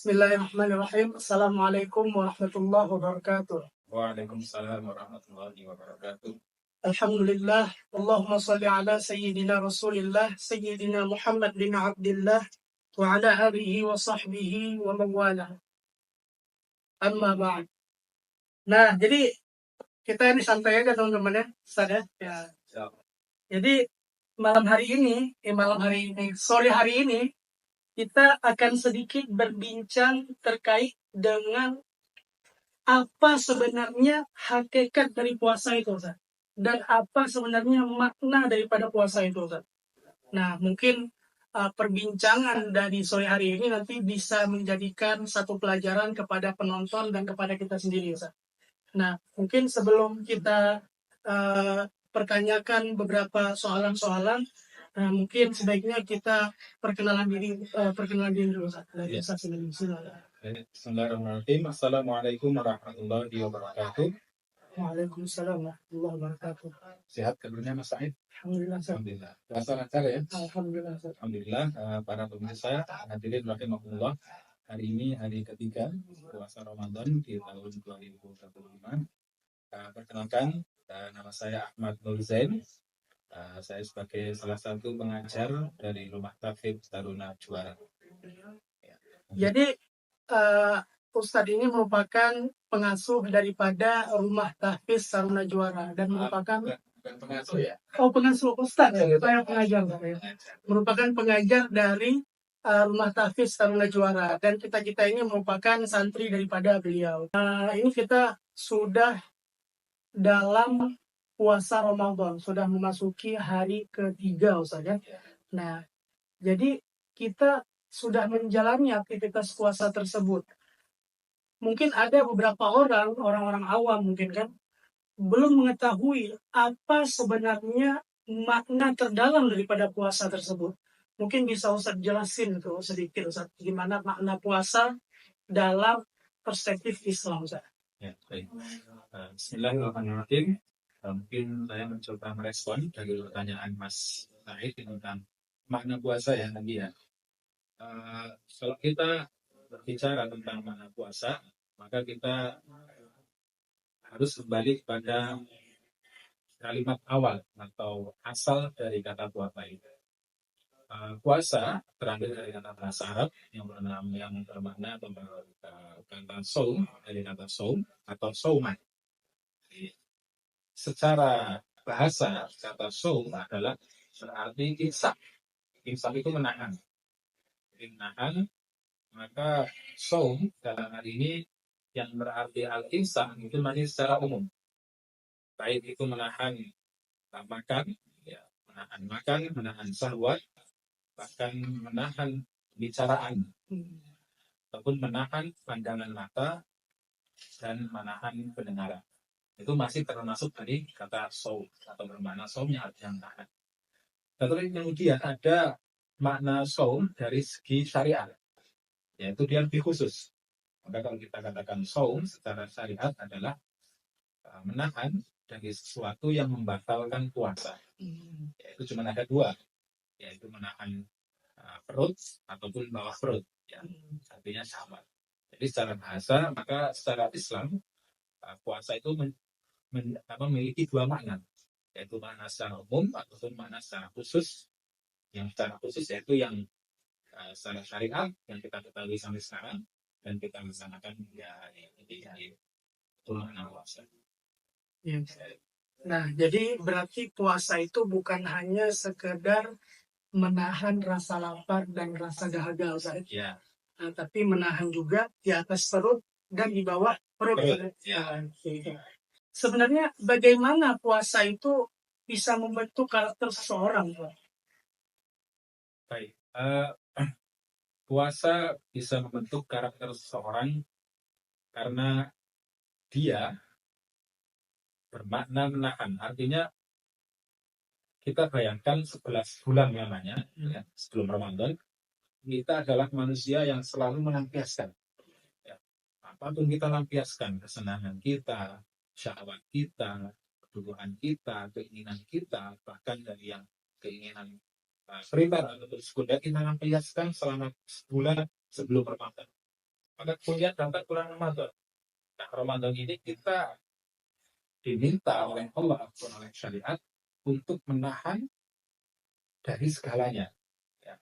Bismillahirrahmanirrahim. Assalamualaikum warahmatullahi wabarakatuh. Waalaikumsalam warahmatullahi wabarakatuh. Alhamdulillah. Allahumma salli ala sayyidina Rasulillah, Sayyidina Muhammad bin Abdillah, wa ala alihi wa sahbihi wa mawala. Amma ba'd. Nah, jadi kita ini santai aja teman-teman ya, Ustaz ya. Jadi sore hari ini, kita akan sedikit berbincang terkait dengan apa sebenarnya hakikat dari puasa itu, Ustaz? Dan apa sebenarnya makna daripada puasa itu, Ustaz? Nah, mungkin perbincangan dari sore hari ini nanti bisa menjadikan satu pelajaran kepada penonton dan kepada kita sendiri, Ustaz. Nah, mungkin sebelum kita pertanyakan beberapa soalan-soalan, mungkin sebaiknya kita perkenalan diri dulu, Ustaz. Dari Ustaz sendiri. Bismillahirrahmanirrahim. Assalamualaikum warahmatullahi wabarakatuh. Waalaikumsalam warahmatullahi wabarakatuh. Sehat kabarnya Mas Said? Alhamdulillah, Ustaz. Alhamdulillah. Puasa lancar ya? Alhamdulillah, Ustaz. Alhamdulillah. Para pemirsa hadirin rahimakumullah. Hari ini hari ketiga puasa Ramadan di tahun 2025. Perkenalkan, nama saya Ahmad Nur Zain. Saya sebagai salah satu pengajar dari Rumah Tahfidz Taruna Juara. Jadi Ustadz ini merupakan pengasuh daripada Rumah Tahfidz Taruna Juara dan merupakan bukan pengasuh ya? Oh, pengasuh Ustadz ya, saya pengajar. Merupakan pengajar dari Rumah Tahfidz Taruna Juara dan kita ini merupakan santri daripada beliau. Ini kita sudah dalam puasa Ramadan, sudah memasuki hari ketiga, Ustaz ya. Nah, jadi kita sudah menjalani aktivitas puasa tersebut. Mungkin ada beberapa orang-orang awam mungkin kan, belum mengetahui apa sebenarnya makna terdalam daripada puasa tersebut. Mungkin bisa Ustaz jelasin tuh sedikit, Ustaz, gimana makna puasa dalam perspektif Islam, Ustaz. Ya, baik. Bismillahirrahmanirrahim. Mungkin saya mencoba merespon dari pertanyaan Mas Said tentang makna puasa ya tadi ya. Kalau kita berbicara tentang makna puasa, maka kita harus kembali pada kalimat awal atau asal dari kata puasa itu. Puasa terambil dari kata bahasa Arab yang bermakna atau kata saum, dari kata saum atau sauman. Secara bahasa kata saum adalah berarti imsak. Imsak itu menahan. Menahan, maka saum dalam hal ini yang berarti al-imsak itu masih secara umum. Baik itu menahan makan, ya, menahan makan, menahan syahwat, bahkan menahan bicaraan, ataupun menahan pandangan mata dan menahan pendengaran. Itu masih termasuk dari kata saum atau bermakna saum yang artinya menahan. Tetapi kemudian ada makna saum dari segi syariat, yaitu dia lebih khusus. Maka kalau kita katakan saum secara syariat adalah menahan dari sesuatu yang membatalkan puasa. Yaitu cuma ada dua, yaitu menahan perut ataupun bawah perut, ya, artinya syahwat. Jadi secara bahasa, maka secara Islam puasa itu memiliki dua makna, yaitu makna secara umum ataupun makna secara khusus. Yang secara khusus yaitu yang secara syariat yang kita ketahui sampai sekarang dan kita laksanakan itu makna puasa. Ya. Nah, jadi berarti puasa itu bukan hanya sekedar menahan rasa lapar dan rasa dahaga, Ustaz. Ya. Nah, tapi menahan juga di atas perut dan di bawah perut. Ya. Sebenarnya bagaimana puasa itu bisa membentuk karakter seseorang, Pak? Baik. Puasa bisa membentuk karakter seseorang karena dia bermakna menahan. Artinya kita bayangkan 11 bulan namanya, ya, sebelum Ramadan, kita adalah manusia yang selalu melampiaskan. Ya, apapun kita lampiaskan, kesenangan kita, syahwat kita, kebutuhan kita, keinginan kita, bahkan dari yang keinginan primer atau sekunder kita lampiaskan selama sebulan sebelum Ramadan. maka kuliah dapat bulan Ramadan. Nah, Ramadan ini kita diminta oleh Allah atau oleh syariat untuk menahan dari segalanya. Ya.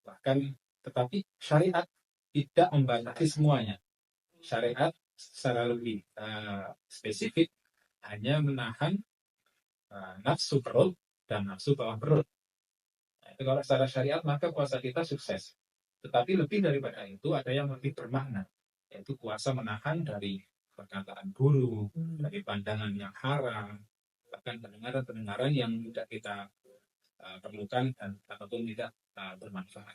Bahkan, tetapi syariat tidak membatasi semuanya. Syariat secara lebih spesifik hanya menahan nafsu perut dan nafsu bawah perut. Nah, itu kalau secara syariat maka puasa kita sukses. Tetapi lebih daripada itu ada yang lebih bermakna, yaitu puasa menahan dari perkataan buruk, dari pandangan yang haram, bahkan pendengaran-pendengaran yang tidak kita perlukan dan ataupun tidak bermanfaat.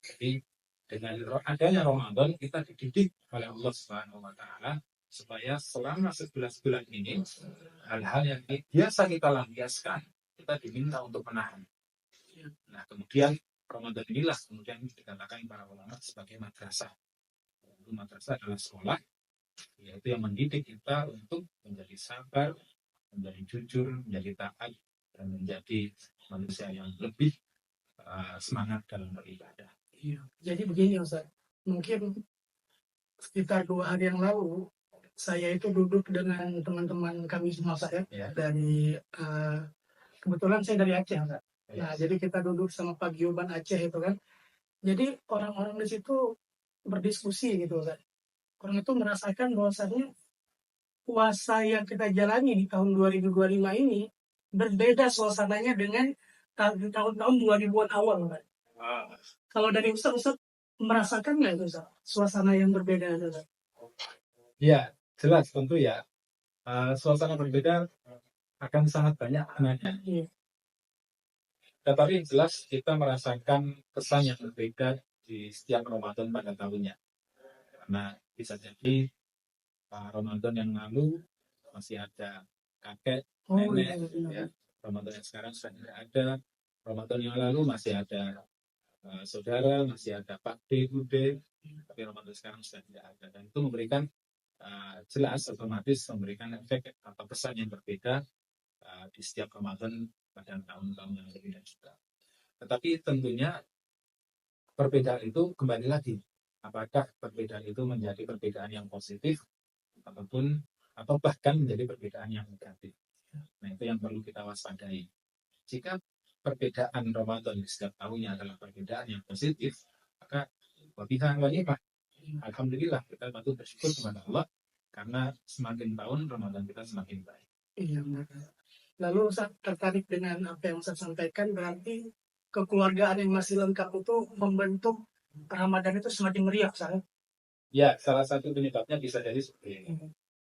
Jadi dengan adanya Ramadan kita dididik oleh Allah Subhanahu wa taala supaya selama 11 bulan ini hal-hal yang biasa kita lampiaskan kita diminta untuk menahan. Nah, kemudian Ramadan inilah kemudian dikatakan para ulama sebagai madrasah. Madrasah adalah sekolah, yaitu yang mendidik kita untuk menjadi sabar, menjadi jujur, menjadi taat, dan menjadi manusia yang lebih semangat dalam beribadah. Iya. Jadi begini Ustaz, mungkin sekitar 2 hari yang lalu saya itu duduk dengan teman-teman kami semua saya dari kebetulan saya dari Aceh Ustaz. Nah, jadi kita duduk sama Pak Gioban Aceh itu kan. Jadi orang-orang di situ berdiskusi gitu Ustaz. Orang itu merasakan bahwasannya puasa yang kita jalani di tahun 2025 ini berbeda suasananya dengan tahun-tahun 2000-an awal Ustaz. Kalau dari Ustaz merasakan nggak itu Ustaz? Suasana yang berbeda Ustaz? Ya, jelas tentu ya. Suasana berbeda akan sangat banyak maknanya. Iya. Tetapi jelas kita merasakan kesan yang berbeda di setiap Ramadan pada tahunnya. Karena bisa jadi Ramadan yang lalu masih ada kakek, nenek, ya. Ramadan yang sekarang sudah tidak ada. Ramadan yang lalu masih ada saudara, masih ada Pak D, Bude, tapi Ramadan sekarang sudah tidak ada. Dan itu memberikan jelas otomatis memberikan efek atau kesan yang berbeda di setiap Ramadan pada tahun-tahun yang berbeda juga. Tetapi tentunya perbedaan itu kembali lagi, apakah perbedaan itu menjadi perbedaan yang positif atau bahkan menjadi perbedaan yang negatif. Nah, itu yang perlu kita waspadai. Jika perbedaan Ramadan di setiap tahunnya adalah perbedaan yang positif, maka wabiha wa ni'mah. Alhamdulillah, kita patut bersyukur kepada Allah karena semakin tahun Ramadan kita semakin baik. Iya, benar. Lalu Ustaz tertarik dengan apa yang Ustaz sampaikan, berarti kekeluargaan yang masih lengkap itu membentuk Ramadan itu semakin meriah, Ustaz. Ya, salah satu penyebabnya bisa jadi seperti ini.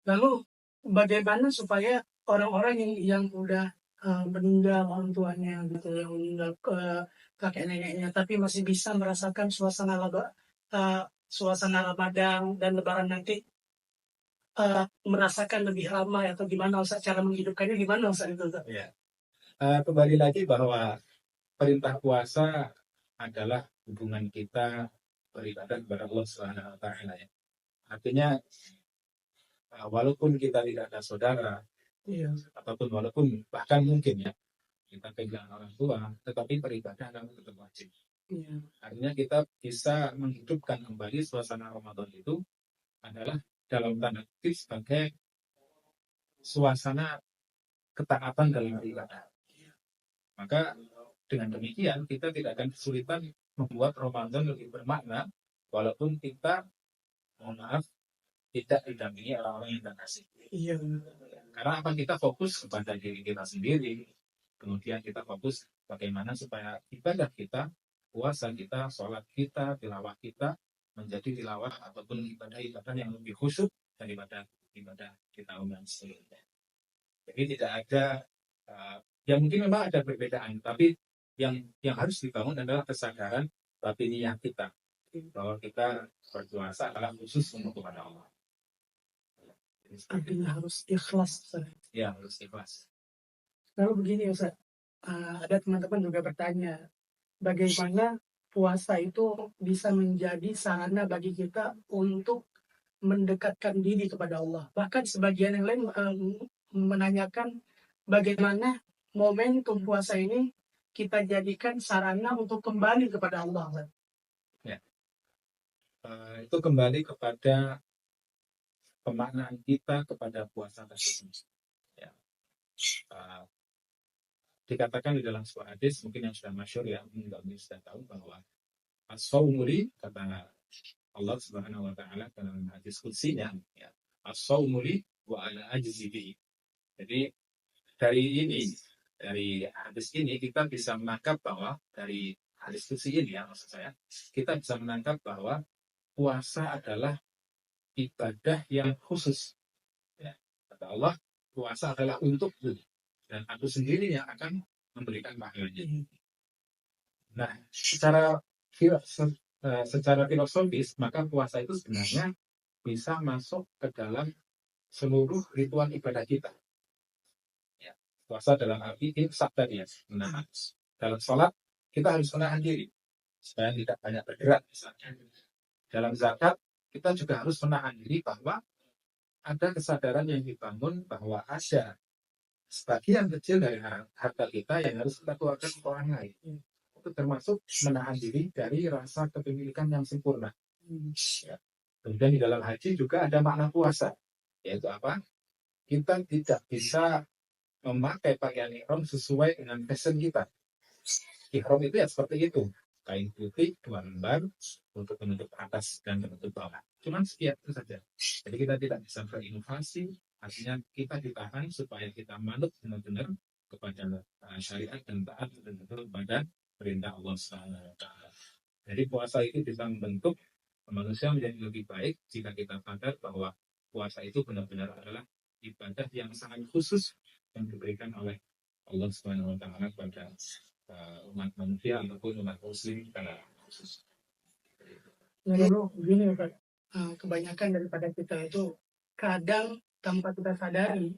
Lalu bagaimana supaya orang-orang yang udah meninggal orang tuanya gitu, yang meninggal kakek neneknya, tapi masih bisa merasakan suasana Ramadan dan Lebaran nanti, merasakan lebih ramai atau gimana Ustaz, cara menghidupkannya gimana Ustaz itu Ustaz? Ya. Kembali lagi bahwa perintah puasa adalah hubungan kita beribadah kepada Allah Subhanahu wa taala ya. Artinya walaupun kita tidak ada saudara, Iya. ataupun walaupun bahkan mungkin ya kita kehilangan orang tua, tetapi beribadah adalah tetap wajib. Iya. Artinya kita bisa menghidupkan kembali suasana Ramadan itu adalah dalam tanda kutip sebagai suasana ketaatan dalam beribadah. Maka dengan demikian kita tidak akan kesulitan membuat Ramadan lebih bermakna walaupun kita, mohon maaf, tidak didampingi orang-orang yang tidak kasih. Iya. Karena apa, kita fokus kepada diri kita sendiri, kemudian kita fokus bagaimana supaya ibadah kita, puasa kita, sholat kita, tilawah kita menjadi tilawah ataupun ibadah-ibadah yang lebih khusyuk daripada ibadah kita umum sebelumnya. Jadi tidak ada yang mungkin memang ada perbedaan, tapi yang harus dibangun adalah kesadaran batiniah kita bahwa kita berpuasa adalah khusus untuk kepada Allah. Artinya harus ikhlas Ustaz. Ya, harus ikhlas. Lalu begini Ustaz, ada teman-teman juga bertanya, bagaimana puasa itu bisa menjadi sarana bagi kita untuk mendekatkan diri kepada Allah. Bahkan sebagian yang lain menanyakan bagaimana momentum puasa ini kita jadikan sarana untuk kembali kepada Allah. Ya. itu kembali kepada pemaknaan kita kepada puasa tersebut. Ya. Dikatakan di dalam sebuah hadis mungkin yang sudah masyhur ya, mungkin sudah tahu bahwa as-shaumu li, kata Allah Subhanahu wa taala dalam hadis qudsinya, ya. As-shaumu li wa ana ajzi bihi. Jadi dari hadis ini kita bisa menangkap bahwa dari hadis qudsi ini ya maksud saya, kita bisa menangkap bahwa puasa adalah ibadah yang khusus. Ya. Kata Allah, puasa adalah untukku dan aku sendiri yang akan memberikan pahalanya. Nah, secara filosofis, maka puasa itu sebenarnya bisa masuk ke dalam seluruh ritual ibadah kita. Ya, puasa dalam arti imsak tadi ya, menahan. Dalam sholat, kita harus menahan diri supaya tidak banyak bergerak misalnya. Dalam zakat, kita juga harus menahan diri bahwa ada kesadaran yang dibangun bahwa ada sebagian kecil dari harta kita yang harus kita keluarkan ke orang lain. Itu termasuk menahan diri dari rasa kepemilikan yang sempurna. Ya. Kemudian di dalam haji juga ada makna puasa, yaitu apa? Kita tidak bisa memakai pakaian ihram sesuai dengan fashion kita. Ihram itu ya seperti itu, kain putih 2 lembar untuk menutup atas dan menutup bawah. Cuman sekian itu saja. Jadi kita tidak bisa berinovasi, artinya kita ditahan supaya kita manut benar-benar kepada syariat dan taat benar-benar kepada perintah Allah SWT. Jadi puasa itu bisa membentuk manusia menjadi lebih baik jika kita sadar bahwa puasa itu benar-benar adalah ibadah yang sangat khusus yang diberikan oleh Allah SWT kepada umat manusia ataupun umat muslim secara khusus. Lalu begini Pak, kebanyakan daripada kita itu kadang tanpa kita sadari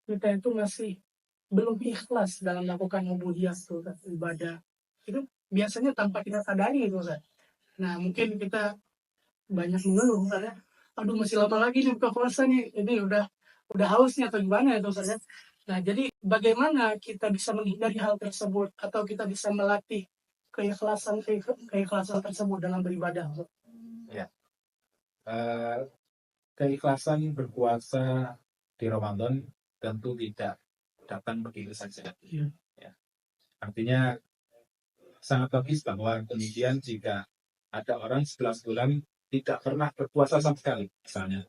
kita itu masih belum ikhlas dalam melakukan ubudiyah itu ibadah itu biasanya tanpa kita sadari itu kan. Nah mungkin kita banyak mengeluh misalnya, aduh masih lama lagi nih buka puasa nih, ini udah haus nih atau gimana itu saja. Nah jadi bagaimana kita bisa menghindari hal tersebut atau kita bisa melatih keikhlasan tersebut dalam beribadah? Ya. Keikhlasan berpuasa di Ramadan tentu tidak datang begitu saja. Ya. Artinya sangat logis bahwa kemudian jika ada orang 11 bulan tidak pernah berpuasa sama sekali, misalnya,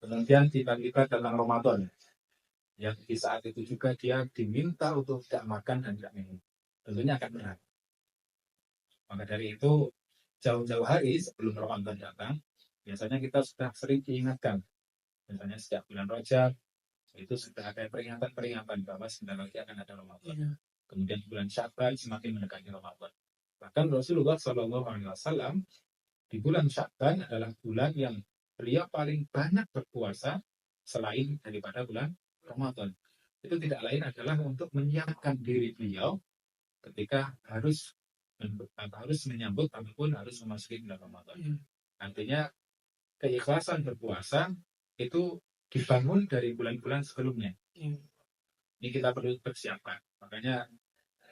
kemudian tiba-tiba dalam Ramadan, yang di saat itu juga dia diminta untuk tidak makan dan tidak minum, tentunya akan berat. Maka dari itu, jauh-jauh hari sebelum Ramadan datang, biasanya kita sudah sering diingatkan. Misalnya sejak bulan Rajab, itu sudah ada peringatan-peringatan bahwa sebentar lagi akan ada Ramadan. Ya. Kemudian bulan Sya'ban semakin mendekati Ramadan. Bahkan Rasulullah SAW di bulan Sya'ban adalah bulan yang beliau paling banyak berpuasa selain daripada bulan Ramadan. Itu tidak lain adalah untuk menyiapkan diri beliau ketika harus menyambut ataupun harus memasuki bulan Ramadan. Artinya keikhlasan berpuasa itu dibangun dari bulan-bulan sebelumnya. Ini kita perlu persiapkan. Makanya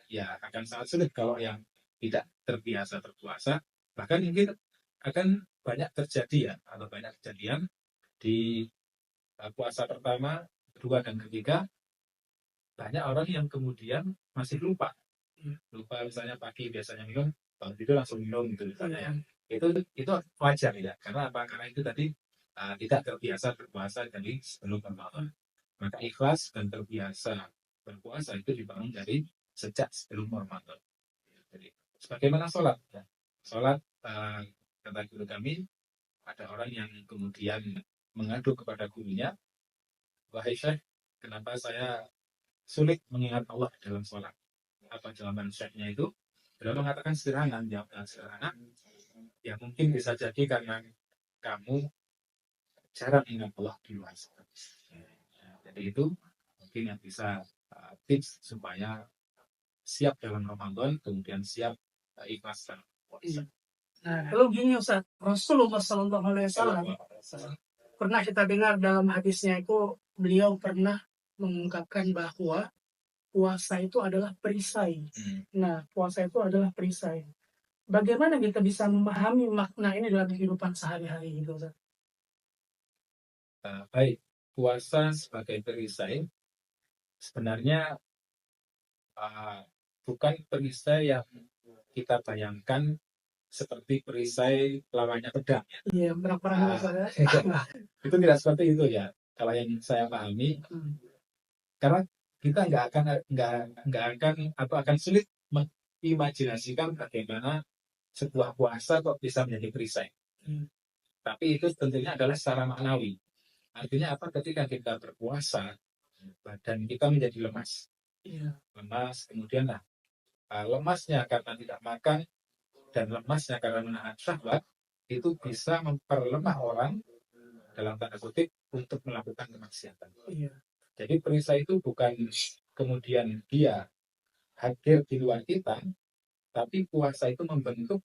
ya akan sangat sulit kalau yang tidak terbiasa berpuasa. Bahkan mungkin akan banyak terjadi ya, atau banyak kejadian di puasa pertama, kedua, dan ketiga, banyak orang yang kemudian masih lupa. Lupa misalnya pagi biasanya minum, bangun tidur langsung minum gitu misalnya ya. Itu wajar ya, karena apa? Karena itu tadi tidak terbiasa berpuasa dari sebelum Ramadan. Maka ikhlas dan terbiasa berpuasa itu dibangun dari sejak sebelum Ramadan. Jadi sebagaimana sholat ya. Sholat kata guru kami, ada orang yang kemudian mengadu kepada gurunya, wahai Syekh, kenapa saya sulit mengingat Allah dalam sholat? Apa jawaban Syekhnya itu? Beliau mengatakan sederhana, ya mungkin bisa jadi karena kamu jarang ingat Allah di luar sholat. Jadi itu mungkin yang bisa tips supaya siap dalam Ramadan, kemudian siap ikhlas dalam puasa. Nah, kalau gini Ustaz, Rasulullah SAW pernah kita dengar dalam hadisnya itu beliau pernah mengungkapkan bahwa puasa itu adalah perisai. Nah, puasa itu adalah perisai. bagaimana kita bisa memahami makna ini dalam kehidupan sehari-hari gitu Ustaz? Baik, puasa sebagai perisai sebenarnya bukan perisai yang kita bayangkan seperti perisai lawannya pedang. Iya, perang-perang Ah, Ustaz ya. Itu tidak seperti itu ya. Kalau yang saya pahami, karena kita nggak akan sulit mengimajinasikan bagaimana sebuah puasa kok bisa menjadi perisai. Tapi itu tentunya adalah secara maknawi. Artinya apa? Ketika kita berpuasa, badan kita menjadi lemas. Iya. Lemas, kemudian lemasnya karena tidak makan dan lemasnya karena menahan syahwat, itu bisa memperlemah orang dalam tanda kutip untuk melakukan kemaksiatan. Iya. Jadi perisai itu bukan kemudian dia hadir di luar kita, tapi puasa itu membentuk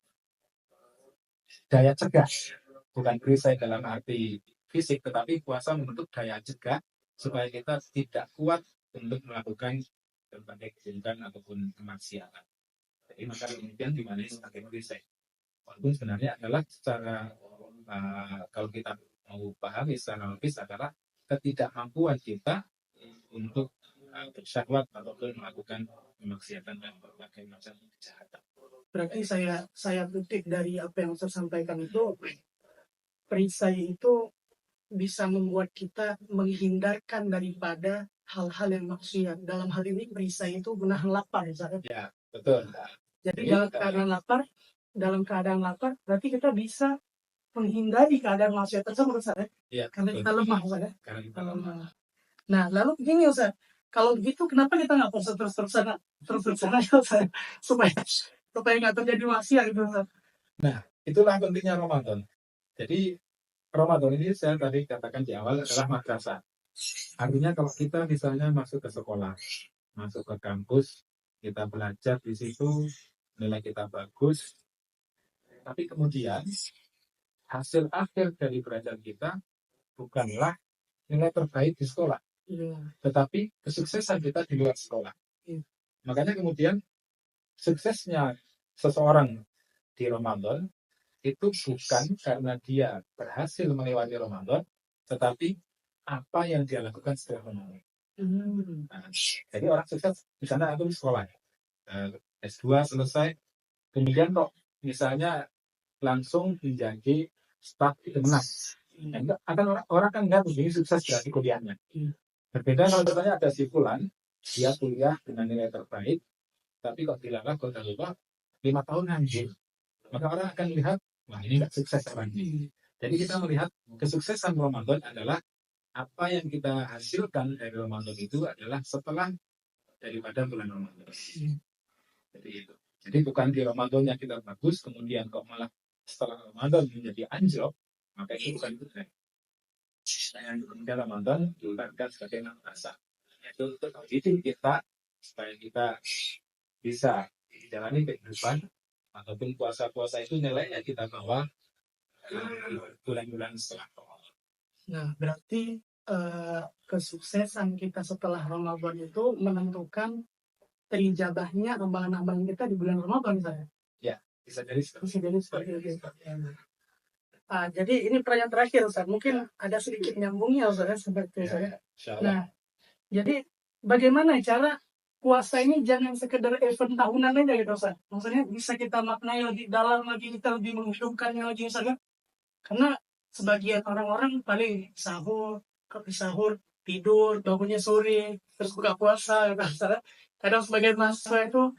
daya cegah. Bukan perisai dalam arti fisik, tetapi puasa membentuk daya cegah supaya kita tidak kuat untuk melakukan berbagai keburukan ataupun kemaksiatan. Jadi maka kemudian dimaknai sebagai perisai. Walaupun sebenarnya adalah secara kalau kita mau pahami secara logis adalah ketidakmampuan kita untuk bersyahwat ataupun melakukan kemaksiatan dan berbagai macam kejahatan. Berarti saya kutip dari apa yang Ustaz sampaikan itu, perisai itu bisa membuat kita menghindarkan daripada hal-hal yang maksiat. Dalam hal ini perisai itu menahan lapar Ustaz. Ya, betul. Jadi dalam keadaan lapar, berarti kita bisa menghindari keadaan maksiat tersebut Ustaz. Ya, karena kita lemah Ustaz. Karena kita lemah. Nah, lalu begini Ustaz, kalau begitu kenapa kita nggak puasa terus-terusan aja Ustaz? supaya nggak terjadi maksiat gitu Ustaz. Nah, itulah pentingnya Ramadan. Jadi Ramadan ini saya tadi katakan di awal adalah madrasah. Artinya kalau kita misalnya masuk ke sekolah, masuk ke kampus, kita belajar di situ, nilai kita bagus, tapi kemudian hasil akhir dari belajar kita bukanlah nilai terbaik di sekolah, tetapi kesuksesan kita di luar sekolah. Makanya kemudian suksesnya seseorang di Ramadan itu bukan karena dia berhasil melewati Ramadan, tetapi apa yang dia lakukan setelah Ramadan. Nah, jadi orang sukses, misalnya aku di sekolah, S2 selesai, kemudian kok misalnya langsung menjadi staf di Kemenang. Nah, orang kan nggak begini sukses dari kuliahnya. Berbeda kalau misalnya ada si Fulan, dia kuliah dengan nilai terbaik, tapi kok dilarang kok lupa 5 tahun nganggur. Maka orang akan melihat, wah ini nggak sukses orang ini. Jadi kita melihat kesuksesan Ramadan adalah apa yang kita hasilkan dari Ramadan itu adalah setelah daripada bulan Ramadan. Jadi itu. Jadi bukan di Ramadan yang kita bagus, kemudian kok malah setelah Ramadan menjadi anjlok, maka itu bukan itu. Yang kemudian Ramadan diletakkan sebagai madrasah. Itu untuk mendidik kita supaya kita bisa menjalani kehidupan ataupun puasa-puasa itu nilainya kita bawa bulan-bulan setelah Ramadan. Nah, berarti kesuksesan kita setelah Ramadan itu menentukan terijabahnya amalan-amalan kita di bulan Ramadan saya. Ya, bisa jadi seperti itu. Jadi ini pertanyaan terakhir Ustaz. Mungkin ada sedikit nyambungnya Ustaz seperti saya. Nah, jadi bagaimana cara puasa ini jangan sekedar event tahunan aja gitu Ustaz. Maksudnya bisa kita maknai lebih dalam lagi, kita lebih menghidupkannya lagi Ustaz. Karena sebagian orang-orang paling sahur, tidur, bangunnya sore, terus buka puasa gitu Ustaz. Kadang sebagian mahasiswa itu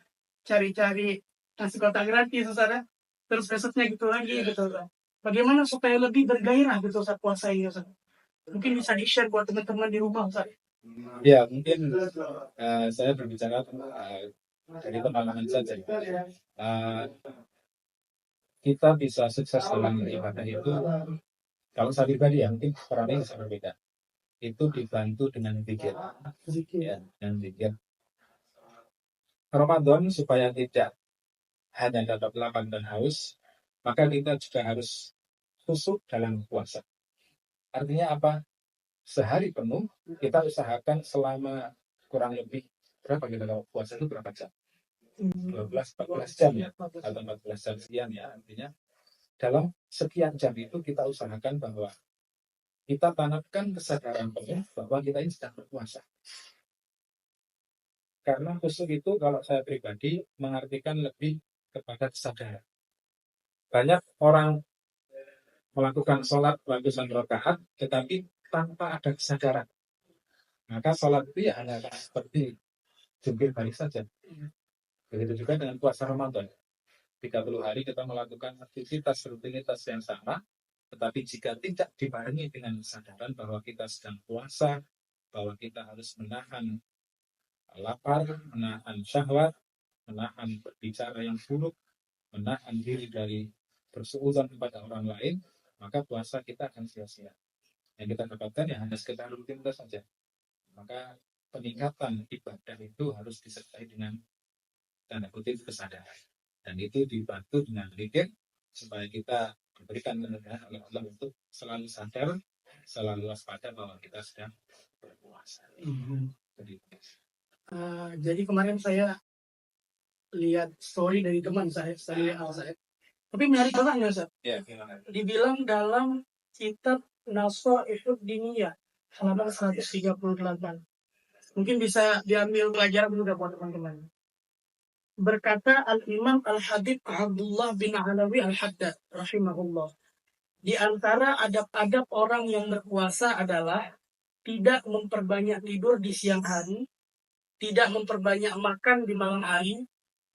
cari-cari nasi kotak gratis Ustaz. Terus besoknya gitu lagi gitu Ustaz. Bagaimana supaya lebih bergairah gitu Ustaz puasa ini Ustaz? Mungkin bisa di-share buat teman-teman di rumah Ustaz. Ya, mungkin saya berbicara dari pengalaman saja. Kita bisa sukses dalam ibadah itu, kalau saya pribadi ya, mungkin orang lain bisa berbeda. Itu dibantu dengan zikir. Ya, dengan zikir. Ramadan supaya tidak hanya dapat lapar dan haus, maka kita juga harus khusyuk dalam puasa. Artinya apa? Sehari penuh kita usahakan selama kurang lebih berapa kita kalau puasa itu berapa jam? 12-14 jam ya, atau 14 jam sekian ya. Artinya dalam sekian jam itu kita usahakan bahwa kita tanamkan kesadaran penuh bahwa kita ini sedang berpuasa. Karena khusyuk itu kalau saya pribadi mengartikan lebih kepada kesadaran. Banyak orang melakukan sholat ratusan rakaat tetapi tanpa ada kesadaran. Maka sholat itu ya hanya seperti jungkir balik saja. Begitu juga dengan puasa Ramadan. 30 hari kita melakukan aktivitas rutinitas yang sama, tetapi jika tidak dibarengi dengan kesadaran bahwa kita sedang puasa, bahwa kita harus menahan lapar, menahan syahwat, menahan berbicara yang buruk, menahan diri dari bersuudzon kepada orang lain, maka puasa kita akan sia-sia. Yang kita dapatkan ya hanya sekedar rutinitas saja. Maka peningkatan ibadah itu harus disertai dengan tanda kutip kesadaran. Dan itu dibantu dengan zikir supaya kita diberikan kemudahan oleh Allah untuk selalu sadar, selalu waspada bahwa kita sedang berpuasa. Jadi kemarin saya lihat story dari teman saya, tapi menarik banget ya, Ustaz. Ya, gimana? Dibilang dalam kitab Nasha'ihud Diniyah halaman 138. Mungkin bisa diambil pelajaran juga buat teman-teman. Berkata Al-Imam Al-Habib Abdullah bin Alawi Al-Haddad rahimahullah, di antara adab-adab orang yang berpuasa adalah tidak memperbanyak tidur di siang hari, tidak memperbanyak makan di malam hari,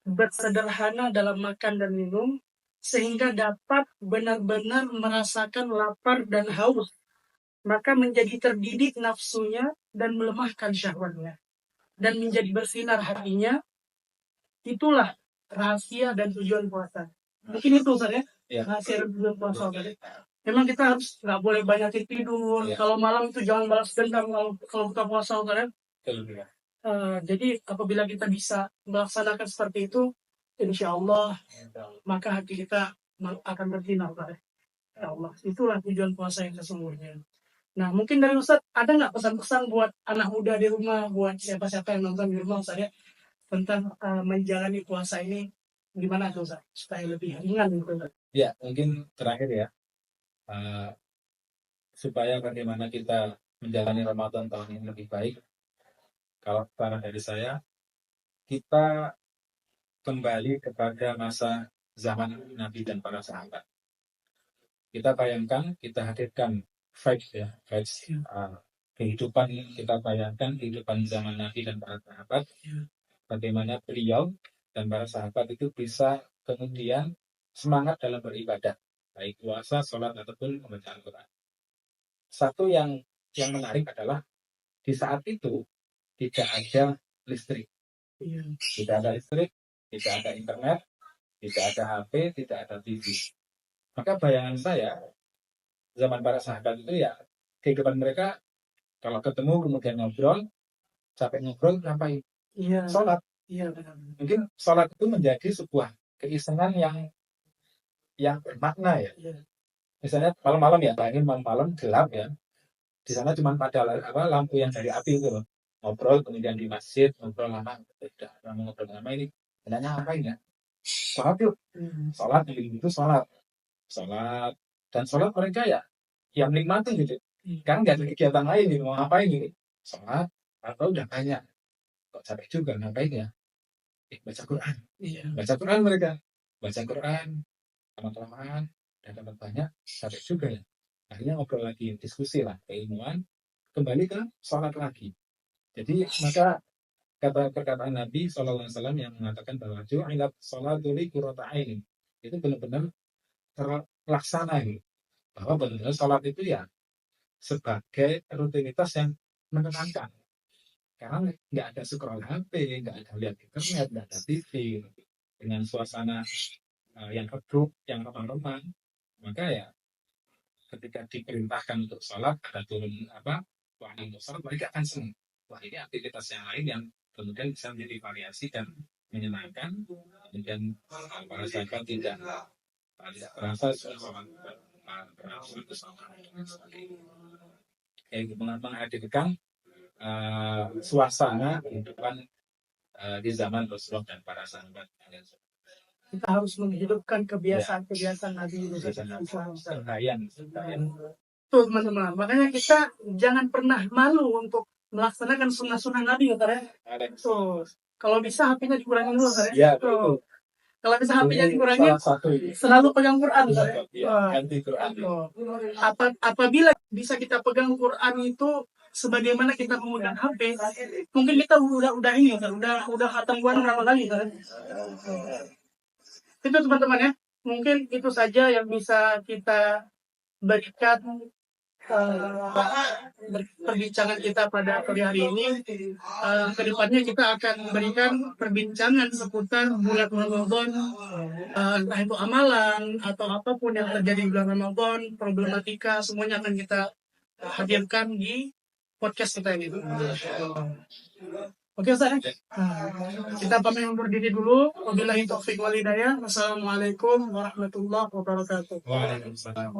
bersederhana dalam makan dan minum, sehingga dapat benar-benar merasakan lapar dan haus, maka menjadi terdidik nafsunya dan melemahkan syahwatnya, dan menjadi bersinar hatinya. Itulah rahasia dan tujuan puasa. Mungkin itu Ustaz ya, rahasia dan tujuan puasa. Memang kita harus nggak boleh banyak tidur. Kalau malam itu jangan balas dendam kalau buka puasa Ustaz ya. Jadi apabila kita bisa melaksanakan seperti itu, insya Allah maka hati kita akan bersinar, Pak. Ya Allah, itulah tujuan puasa yang sesungguhnya. Nah, mungkin dari Ustaz ada nggak pesan-pesan buat anak muda di rumah, buat siapa-siapa yang nonton di rumah Ustaz ya, tentang menjalani puasa ini gimana tuh Ustaz, supaya lebih ringan gitu Ustaz? Ya, mungkin terakhir ya, supaya bagaimana kita menjalani Ramadan tahun ini lebih baik. Kalau saran dari saya, kita kembali kepada masa zaman Nabi dan para sahabat. Kita bayangkan, kita hadirkan vibes ya, vibes kehidupan, kita bayangkan kehidupan zaman Nabi dan para sahabat, bagaimana beliau dan para sahabat itu bisa kemudian semangat dalam beribadah, baik puasa, sholat, ataupun membaca Al-Quran. Satu yang menarik adalah di saat itu tidak ada listrik. Tidak ada listrik, tidak ada internet, tidak ada HP, tidak ada TV. Maka bayangan saya, zaman para sahabat itu ya, kehidupan mereka kalau ketemu kemudian ngobrol, capek ngobrol, ngapain? Sholat. Mungkin sholat itu menjadi sebuah keisengan yang bermakna ya. Misalnya malam-malam ya, bayangin malam-malam gelap ya. Di sana cuma pada lampu yang dari api itu loh. Ngobrol kemudian di masjid, ngobrol lama, udah ngobrol lama ini. Benarnya ngapain ya? Sholat yuk. Sholat, itu sholat. Dan sholat mereka ya menikmati gitu. Kan nggak ada kegiatan lain nih, mau ngapain gitu. Sholat, atau udah banyak. Kok capek juga, ngapain ya? Baca Quran. Baca Quran mereka. Baca Quran, lama-kelamaan, dan dapat banyak, capek juga ya. Akhirnya ngobrol lagi, diskusi lah, keilmuan, kembali ke sholat lagi. Jadi maka perkataan Nabi SAW yang mengatakan bahwa ju'ilat sholatu li qurrata aini, itu benar-benar terlaksana ini. Bahwa benar-benar sholat itu ya sebagai rutinitas yang menenangkan. Karena nggak ada scroll HP, nggak ada lihat internet, nggak ada TV. Dengan suasana yang redup, yang remang-remang, maka ya ketika diperintahkan untuk sholat, ada turun wahyu untuk sholat, mereka akan senang. Wah, ini aktivitas yang lain yang kemudian bisa menjadi variasi dan menyenangkan. Kemudian para sahabat tidak merasa menghadirkan suasana kehidupan di zaman Rasulullah dan para sahabat. Kita harus menghidupkan kebiasaan-kebiasaan Nabi itu. Sentayan. Tuh teman-teman, makanya kita jangan pernah malu untuk melaksanakan sunnah-sunnah Nabi, ya. Tuh, kalau bisa HP-nya dikurangin dulu, Ya, Tuh. Kalau bisa HP-nya dikurangin, salah satu ini. selalu pegang Quran, Ya, anti Quran. Apabila bisa kita pegang Quran itu sebagaimana kita memegang HP, mungkin kita udah ini, udah khatam Quran berapa kali, Itu teman-teman ya, mungkin itu saja yang bisa kita berikan perbincangan kita pada sore hari ini. Kedepannya kita akan memberikan perbincangan seputar bulan Ramadan, entah itu amalan atau apapun yang terjadi di bulan Ramadan, problematika, semuanya akan kita hadirkan di podcast kita ini. Oke, Ustaz. Kita pamit undur diri dulu. Wabillahi taufiq wal hidayah. Wassalamualaikum warahmatullahi wabarakatuh. Waalaikumsalam.